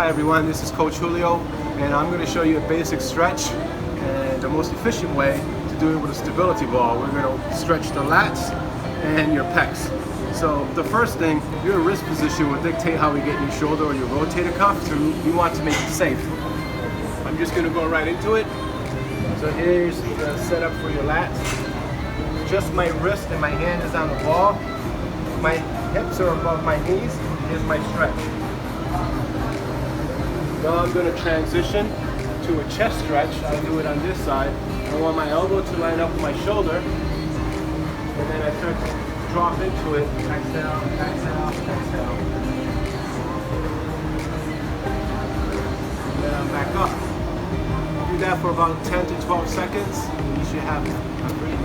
Hi everyone, this is Coach Julio, and I'm going to show you a basic stretch and the most efficient way to do it with a stability ball. We're going to stretch the lats and your pecs. So the first thing, your wrist position will dictate how we get your shoulder or your rotator cuff, so you want to make it safe. I'm just going to go right into it. So here's the setup for your lats. Just my wrist and my hand is on the ball. My hips are above my knees. Here's my stretch. Now I'm going to transition to a chest stretch. I'll do it on this side. I want my elbow to line up with my shoulder, and then I start to drop into it. Exhale, exhale, exhale. And then I'm back up. Do that for about 10 to 12 seconds. You should have a pretty